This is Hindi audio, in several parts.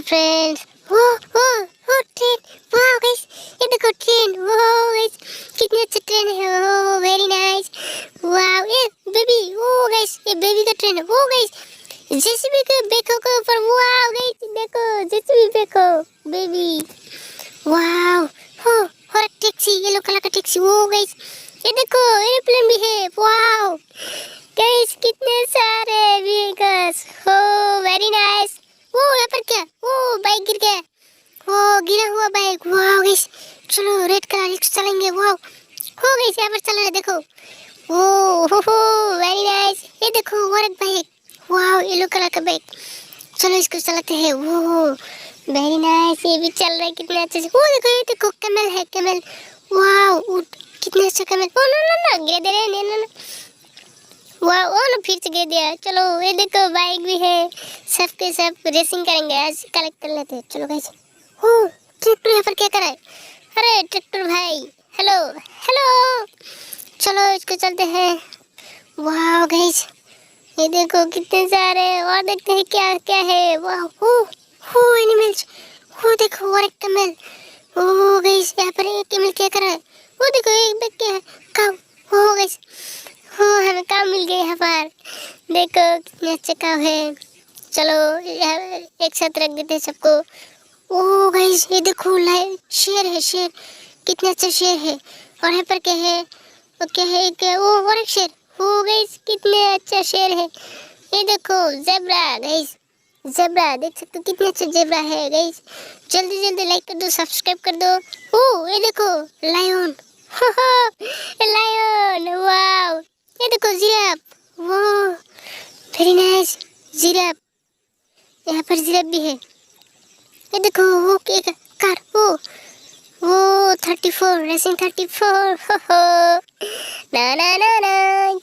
फ्रेंड्स, वो ट्रेन, वाह गाइस, ये देखो ट्रेन, वाह गाइस, कितनी अच्छी ट्रेन है, ओह वेरी नाइस, वाह ये बेबी, ओह गाइस, ये बेबी का ट्रेन है, ओह गाइस, जेसीबी के बैकों के ऊपर, वाह गाइस, देखो जेसीबी बैको, बेबी, वाह, हो और एक टैक्सी, येलो कलर का टैक्सी, ओह गाइस, ये देखो एरोप्लेन भी है, वाह गाइस, कितने सारे व्हीकल्स, हो वेरी नाइस, ओ यहाँ पर क्या, ओ बाइक गिर गया, ओ गिरा हुआ बाइक, वाह गाइस, चलो रेड कलर रिक्शा चलेंगे, वाह हो गाइस, यहाँ पर चल रहा है, देखो, ओ हो वेरी नाइस, ये देखो और एक बाइक, वाह येलो कलर का बाइक, चलो इसको चलाते हैं, वो वेरी नाइस, ये भी चल रहा है कितने अच्छे से, ओ देखो ये देखो कैमल है, कैमल, वाह ऊंट, कितने अच्छा कैमल, ओ ना गिर दे रहे, ना वाह, ओ ना फिर से गिर दिया, चलो ये देखो बाइक भी है, सब के सब रेसिंग करेंगे आज, कलेक्ट कर लेते हैं, चलो गाइस, ओ ट्रैक्टर यहाँ पर क्या कर रहा है, अरे ट्रैक्टर भाई, हेलो हेलो, चलो इसको चलते हैं, वाह गाइस, ये देखो कितने सारे, और देखते हैं क्या क्या है, वाह हो एनिमल्स, वो देखो और एक कैमल, ओ गाइस यहाँ पर एक कैमल क्या कर रहा है, वो देखो एक बैग क्या है, काऊ, हो गाइस, हो हमें काऊ मिल गए यहाँ पर, देखो कितने अच्छे काऊ है, चलो एक साथ रख देते हैं सबको, ओ गाइस ये देखो लाइव शेर है, शेर, कितने अच्छा शेर है, और यहाँ पर क्या है, और क्या है, क्या ओ और एक शेर, ओ गाइस कितने अच्छा शेर है, ये देखो ज़ेब्रा गाइस, ज़ेब्रा देख सकते हो कितने अच्छे ज़ेब्रा है गाइस, जल्दी जल्दी लाइक कर दो, सब्सक्राइब कर दो, ओ ये देखो लायन, लायन, वाव, ये देखो जिराफ, वाह वेरी नाइस, जिराफ, यहाँ पर जिराफ भी है, ये देखो वो एक कार, वो 34 रेसिंग 34, हो ना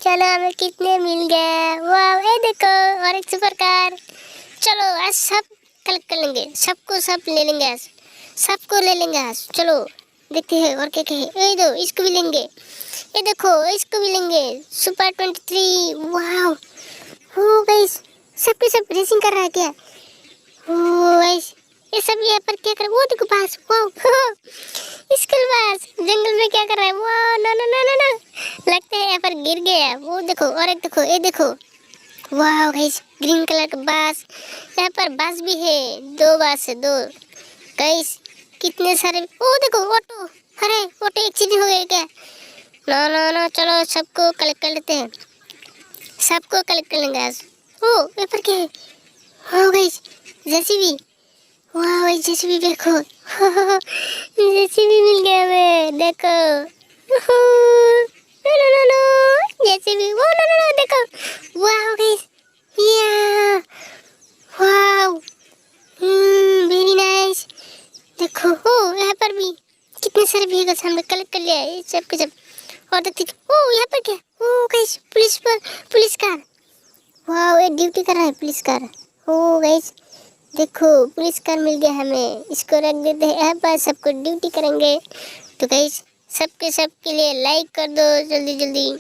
चलो हमें कितने मिल गए, वाह ये देखो और एक सुपर कार, चलो आज सब कलेक्ट कर लेंगे, सबको सब ले लेंगे आज, सबको ले लेंगे आज, चलो देखते हैं और क्या क्या है, ये दो इसको भी लेंगे, ये देखो इसको भी लेंगे, सुपर 23, वाह हो गाइस, सबके सब रेसिंग कर रहा है क्या, ओ गाइस ये सब यहाँ पर क्या कर, वो देखो बास, वाह स्कूल बास जंगल में क्या कर रहा है, वाह ना लगता है यहाँ पर गिर गया, वो देखो और एक देखो, ये देखो, वाह गाइस ग्रीन कलर का बास, यहाँ पर बास भी है, दो बास है, दो गाइस, कितने सारे, ओ देखो ऑटो, अरे ऑटो एक्सीडेंट हो गया क्या, ना चलो सबको कलेक्ट कर लेते हैं, सबको कलेक्ट कर लेंगे आज, ओ यहाँ पर क्या है, हो गाइस जेसीबी, वाह भाई जेसीबी देखो, जेसीबी मिल गया हमें, देखो, नो जेसीबी, वो नो देखो, वाह गाइस, या वाह वेरी नाइस, देखो हो यहाँ पर भी कितने सारे व्हीकल्स हमने कलेक्ट कर लिया है, सब के सब, और देखते ओ यहाँ पर क्या, ओ गाइस पुलिस कार, वाह ये ड्यूटी कर रहा है पुलिस कार, ओ गाइस देखो पुलिस कार मिल गया हमें, इसको रख देते हैं यहाँ पर, सबको ड्यूटी करेंगे, तो गाइस सबके सब के लिए लाइक कर दो जल्दी जल्दी।